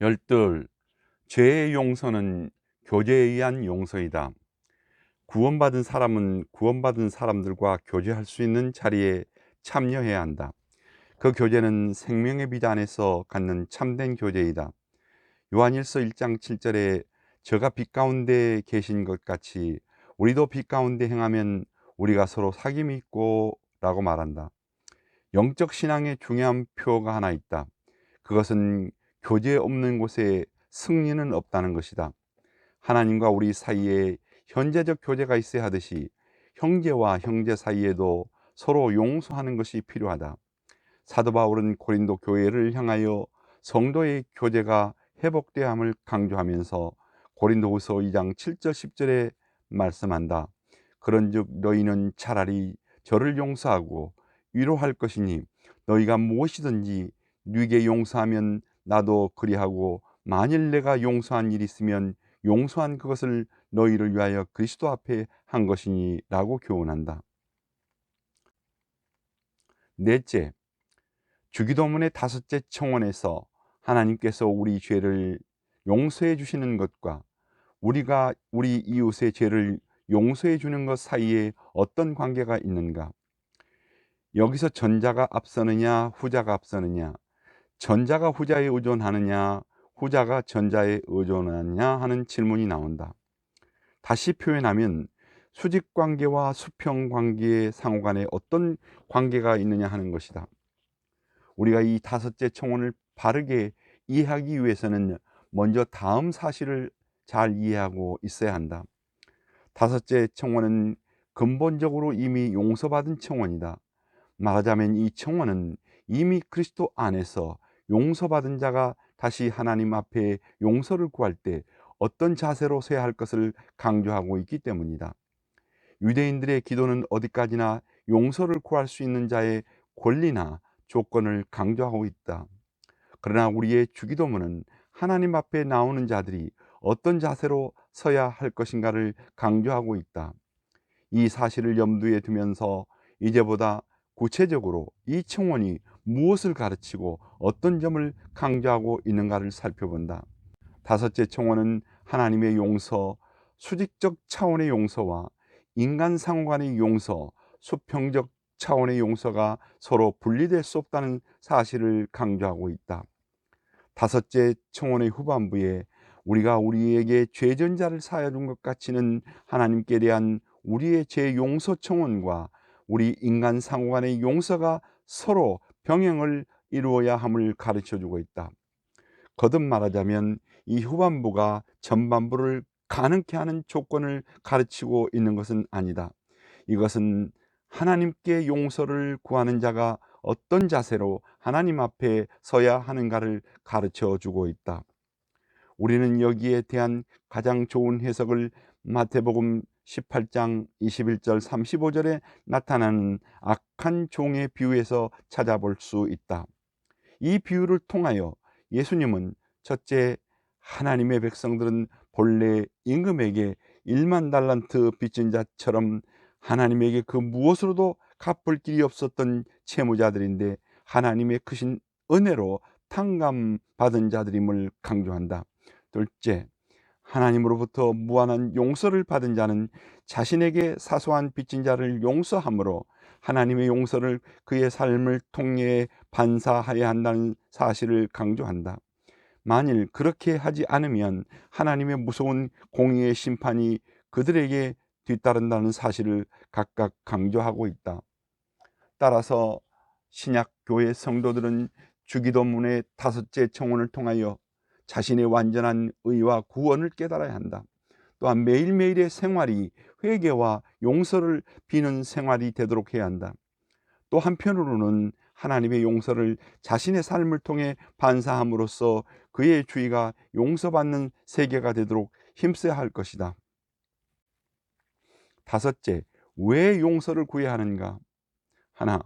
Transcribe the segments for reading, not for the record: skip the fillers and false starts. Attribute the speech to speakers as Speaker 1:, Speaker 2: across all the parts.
Speaker 1: 열둘, 죄의 용서는 교제에 의한 용서이다. 구원받은 사람은 구원받은 사람들과 교제할 수 있는 자리에 참여해야 한다. 그 교제는 생명의 빛 안에서 갖는 참된 교제이다. 요한일서 1장 7절에 저가 빛 가운데 계신 것 같이 우리도 빛 가운데 행하면 우리가 서로 사귐이 있고 라고 말한다. 영적 신앙의 중요한 표가 하나 있다. 그것은 교제 없는 곳에 승리는 없다는 것이다. 하나님과 우리 사이에 현재적 교제가 있어야 하듯이 형제와 형제 사이에도 서로 용서하는 것이 필요하다. 사도 바울은 고린도 교회를 향하여 성도의 교제가 회복되어야 함을 강조하면서 고린도후서 2장 7절 10절에 말씀한다. 그런즉 너희는 차라리 저를 용서하고 위로할 것이니 너희가 무엇이든지 네게 용서하면 나도 그리하고 만일 내가 용서한 일이 있으면 용서한 그것을 너희를 위하여 그리스도 앞에 한 것이니 라고 교훈한다. 넷째, 주기도문의 다섯째 청원에서 하나님께서 우리 죄를 용서해 주시는 것과 우리가 우리 이웃의 죄를 용서해 주는 것 사이에 어떤 관계가 있는가? 여기서 전자가 앞서느냐 후자가 앞서느냐, 전자가 후자에 의존하느냐 후자가 전자에 의존하느냐 하는 질문이 나온다. 다시 표현하면 수직관계와 수평관계의 상호간에 어떤 관계가 있느냐 하는 것이다. 우리가 이 다섯째 청원을 바르게 이해하기 위해서는 먼저 다음 사실을 잘 이해하고 있어야 한다. 다섯째 청원은 근본적으로 이미 용서받은 청원이다. 말하자면 이 청원은 이미 그리스도 안에서 용서받은 자가 다시 하나님 앞에 용서를 구할 때 어떤 자세로 서야 할 것을 강조하고 있기 때문이다. 유대인들의 기도는 어디까지나 용서를 구할 수 있는 자의 권리나 조건을 강조하고 있다. 그러나 우리의 주기도문은 하나님 앞에 나오는 자들이 어떤 자세로 서야 할 것인가를 강조하고 있다. 이 사실을 염두에 두면서 이제보다 구체적으로 이 청원이 무엇을 가르치고 어떤 점을 강조하고 있는가를 살펴본다. 다섯째 청원은 하나님의 용서, 수직적 차원의 용서와 인간 상호간의 용서, 수평적 차원의 용서가 서로 분리될 수 없다는 사실을 강조하고 있다. 다섯째 청원의 후반부에 우리가 우리에게 죄전자를 사하여 준 것 같이는 하나님께 대한 우리의 죄 용서 청원과 우리 인간 상호간의 용서가 서로 병행을 이루어야 함을 가르쳐 주고 있다. 거듭 말하자면 이 후반부가 전반부를 가능케 하는 조건을 가르치고 있는 것은 아니다. 이것은 하나님께 용서를 구하는 자가 어떤 자세로 하나님 앞에 서야 하는가를 가르쳐 주고 있다. 우리는 여기에 대한 가장 좋은 해석을 마태복음 18장 21절 35절에 나타나는 악한 종의 비유에서 찾아볼 수 있다. 이 비유를 통하여 예수님은 첫째, 하나님의 백성들은 본래 임금에게 1만 달란트 빚진 자처럼 하나님에게 그 무엇으로도 갚을 길이 없었던 채무자들인데 하나님의 크신 은혜로 탕감받은 자들임을 강조한다. 둘째, 하나님으로부터 무한한 용서를 받은 자는 자신에게 사소한 빚진 자를 용서함으로 하나님의 용서를 그의 삶을 통해 반사하여야 한다는 사실을 강조한다. 만일 그렇게 하지 않으면 하나님의 무서운 공의의 심판이 그들에게 뒤따른다는 사실을 각각 강조하고 있다. 따라서 신약 교회 성도들은 주기도문의 다섯째 청원을 통하여 자신의 완전한 의와 구원을 깨달아야 한다. 또한 매일매일의 생활이 회개와 용서를 비는 생활이 되도록 해야 한다. 또 한편으로는 하나님의 용서를 자신의 삶을 통해 반사함으로써 그의 주의가 용서받는 세계가 되도록 힘써야 할 것이다. 다섯째, 왜 용서를 구해야 하는가? 하나,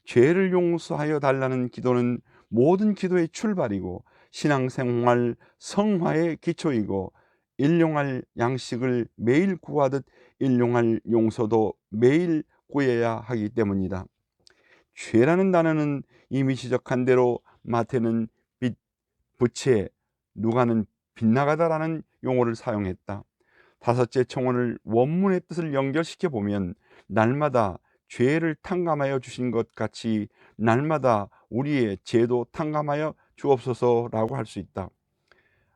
Speaker 1: 죄를 용서하여 달라는 기도는 모든 기도의 출발이고 신앙생활 성화의 기초이고 일용할 양식을 매일 구하듯 일용할 용서도 매일 구해야 하기 때문이다. 죄라는 단어는 이미 지적한 대로 마태는 빛, 부채, 누가는 빗나가다라는 용어를 사용했다. 다섯째 청혼을 원문의 뜻을 연결시켜 보면 날마다 죄를 탕감하여 주신 것 같이 날마다 우리의 죄도 탕감하여 주옵소서라고 할 수 있다.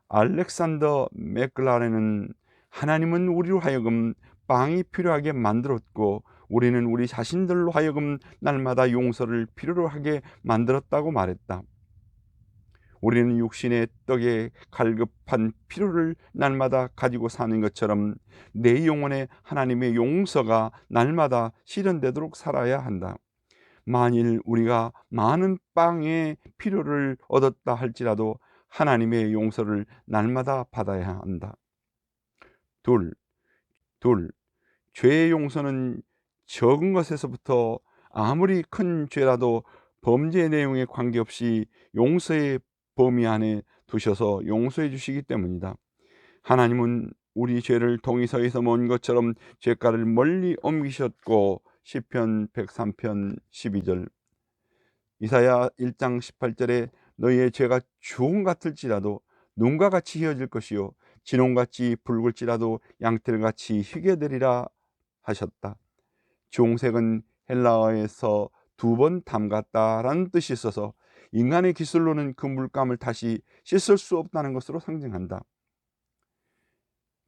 Speaker 1: 알렉산더 맥클라렌은 하나님은 우리로 하여금 빵이 필요하게 만들었고 우리는 우리 자신들로 하여금 날마다 용서를 필요로 하게 만들었다고 말했다. 우리는 육신의 떡에 갈급한 필요를 날마다 가지고 사는 것처럼 내 영혼에 하나님의 용서가 날마다 실현되도록 살아야 한다. 만일 우리가 많은 빵의 필요를 얻었다 할지라도 하나님의 용서를 날마다 받아야 한다. 둘, 죄의 용서는 적은 것에서부터 아무리 큰 죄라도 범죄 내용에 관계없이 용서의 범위 안에 두셔서 용서해 주시기 때문이다. 하나님은 우리 죄를 동이서에서 먼 것처럼 죄가를 멀리 옮기셨고 시편 103편 12절, 이사야 1장 18절에 너희의 죄가 주홍 같을지라도 눈과 같이 희어질 것이요 진홍같이 붉을지라도 양털같이 희게 되리라 하셨다. 주홍색은 헬라어에서 두 번 담갔다라는 뜻이 있어서 인간의 기술로는 그 물감을 다시 씻을 수 없다는 것으로 상징한다.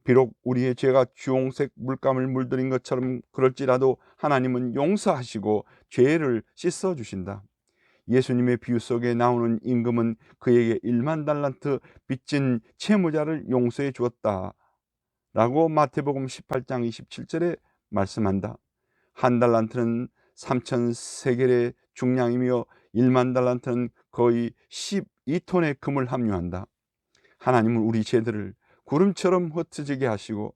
Speaker 1: 비록 우리의 죄가 주홍색 물감을 물들인 것처럼 그럴지라도 하나님은 용서하시고 죄를 씻어 주신다. 예수님의 비유 속에 나오는 임금은 그에게 1만 달란트 빚진 채무자를 용서해 주었다 라고 마태복음 18장 27절에 말씀한다. 한 달란트는 3,000세겔의 중량이며 1만 달란트는 거의 12톤의 금을 함유한다. 하나님은 우리 죄들을 구름처럼 흩어지게 하시고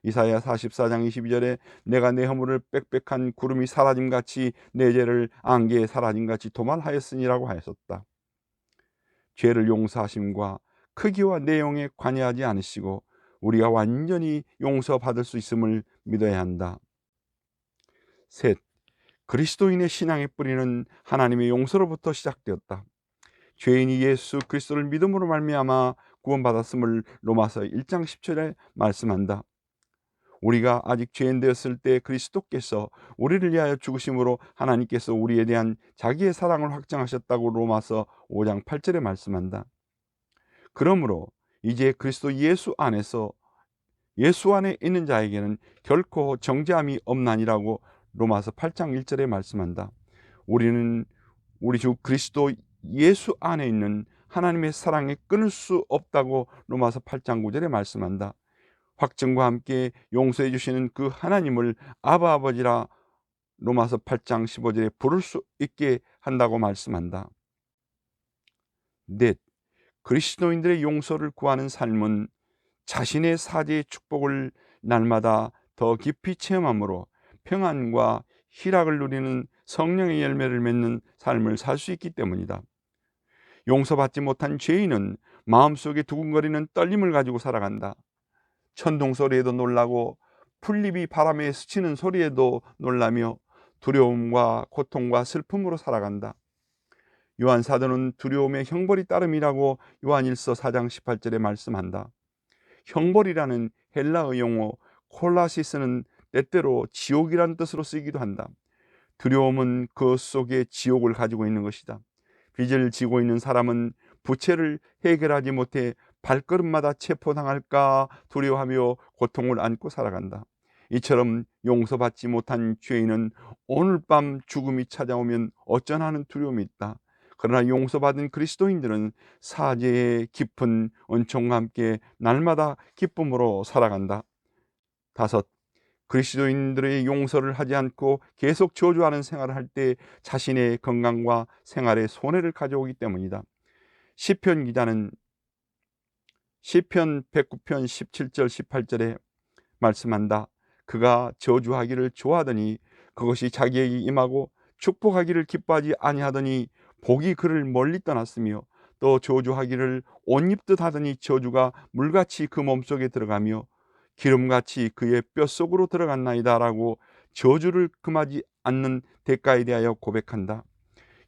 Speaker 1: 이사야 44장 22절에 내가 내 허물을 빽빽한 구름이 사라짐같이 내 죄를 안개에 사라짐같이 도말하였으니라고 하였었다. 죄를 용서하심과 크기와 내용에 관여하지 않으시고 우리가 완전히 용서받을 수 있음을 믿어야 한다. 셋, 그리스도인의 신앙의 뿌리는 하나님의 용서로부터 시작되었다. 죄인이 예수 그리스도를 믿음으로 말미암아 구원받았음을 로마서 1장 10절에 말씀한다. 우리가 아직 죄인 되었을 때 그리스도께서 우리를 위하여 죽으심으로 하나님께서 우리에 대한 자기의 사랑을 확증하셨다고 로마서 5장 8절에 말씀한다. 그러므로 이제 그리스도 예수 안에 있는 자에게는 결코 정죄함이 없나니라고 로마서 8장 1절에 말씀한다. 우리는 우리 주 그리스도 예수 안에 있는 하나님의 사랑에 끊을 수 없다고 로마서 8장 9절에 말씀한다. 확증과 함께 용서해 주시는 그 하나님을 아바 아버지라 로마서 8장 15절에 부를 수 있게 한다고 말씀한다. 넷, 그리스도인들의 용서를 구하는 삶은 자신의 사죄의 축복을 날마다 더 깊이 체험함으로 평안과 희락을 누리는 성령의 열매를 맺는 삶을 살 수 있기 때문이다. 용서받지 못한 죄인은 마음속에 두근거리는 떨림을 가지고 살아간다. 천둥 소리에도 놀라고 풀잎이 바람에 스치는 소리에도 놀라며 두려움과 고통과 슬픔으로 살아간다. 요한 사도는 두려움의 형벌이 따름이라고 요한일서 4장 18절에 말씀한다. 형벌이라는 헬라어 용어 콜라시스는 때때로 지옥이라는 뜻으로 쓰이기도 한다. 두려움은 그 속에 지옥을 가지고 있는 것이다. 빚을 지고 있는 사람은 부채를 해결하지 못해 발걸음마다 체포당할까 두려워하며 고통을 안고 살아간다. 이처럼 용서받지 못한 죄인은 오늘 밤 죽음이 찾아오면 어쩌나 하는 두려움이 있다. 그러나 용서받은 그리스도인들은 사죄의 깊은 은총과 함께 날마다 기쁨으로 살아간다. 다섯, 그리스도인들의 용서를 하지 않고 계속 저주하는 생활을 할 때 자신의 건강과 생활에 손해를 가져오기 때문이다. 시편 기자는 시편 109편 17절 18절에 말씀한다. 그가 저주하기를 좋아하더니 그것이 자기에게 임하고 축복하기를 기뻐하지 아니하더니 복이 그를 멀리 떠났으며 또 저주하기를 옷 입듯 하더니 저주가 물같이 그 몸속에 들어가며 기름같이 그의 뼛속으로 들어갔나이다 라고 저주를 금하지 않는 대가에 대하여 고백한다.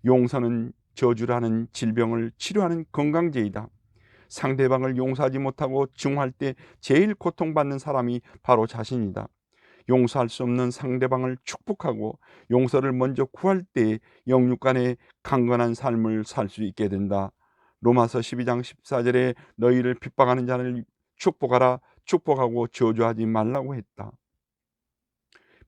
Speaker 1: 용서는 저주라는 질병을 치료하는 건강제이다. 상대방을 용서하지 못하고 증오할 때 제일 고통받는 사람이 바로 자신이다. 용서할 수 없는 상대방을 축복하고 용서를 먼저 구할 때 영육 간의 강건한 삶을 살 수 있게 된다. 로마서 12장 14절에 너희를 핍박하는 자를 축복하라, 축복하고 저주하지 말라고 했다.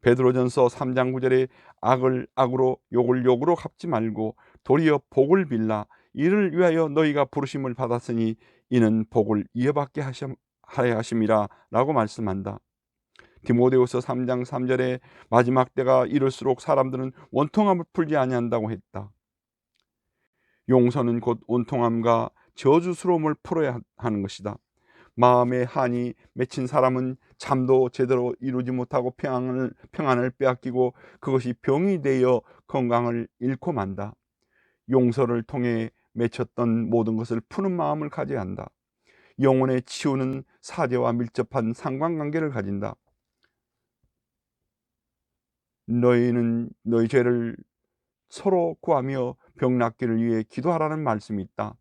Speaker 1: 베드로전서 3장 9절에 악을 악으로 욕을 욕으로 갚지 말고 도리어 복을 빌라. 이를 위하여 너희가 부르심을 받았으니 이는 복을 이어받게 하려 하심이라 라고 말씀한다. 디모데후서 3장 3절에 마지막 때가 이를수록 사람들은 원통함을 풀지 아니한다고 했다. 용서는 곧 원통함과 저주스러움을 풀어야 하는 것이다. 마음에 한이 맺힌 사람은 잠도 제대로 이루지 못하고 평안을 빼앗기고 그것이 병이 되어 건강을 잃고 만다. 용서를 통해 맺혔던 모든 것을 푸는 마음을 가져야 한다. 영혼의 치유는 사제와 밀접한 상관관계를 가진다. 너희는 너희 죄를 서로 구하며 병 낫기를 위해 기도하라는 말씀이 있다.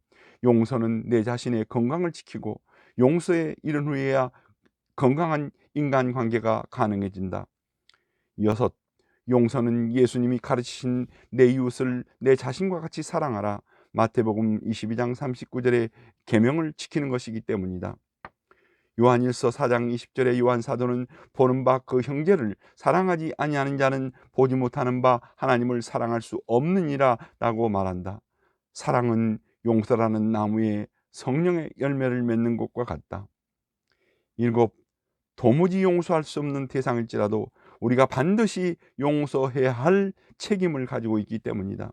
Speaker 1: 용서는 내 자신의 건강을 지키고 용서에 이른 후에야 건강한 인간관계가 가능해진다. 6. 용서는 예수님이 가르치신 내 이웃을 내 자신과 같이 사랑하라. 마태복음 22장 39절의 계명을 지키는 것이기 때문이다. 요한일서 4장 20절에 요한 사도는 보는 바 그 형제를 사랑하지 아니하는 자는 보지 못하는 바 하나님을 사랑할 수 없느니라 라고 말한다. 사랑은 용서라는 나무에 성령의 열매를 맺는 것과 같다. 7. 도무지 용서할 수 없는 대상일지라도 우리가 반드시 용서해야 할 책임을 가지고 있기 때문이다.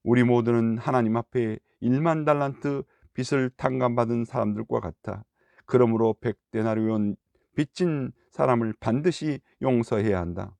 Speaker 1: 우리 모두는 하나님 앞에 1만 달란트 빚을 탕감받은 사람들과 같아. 그러므로 100데나리온 빚진 사람을 반드시 용서해야 한다.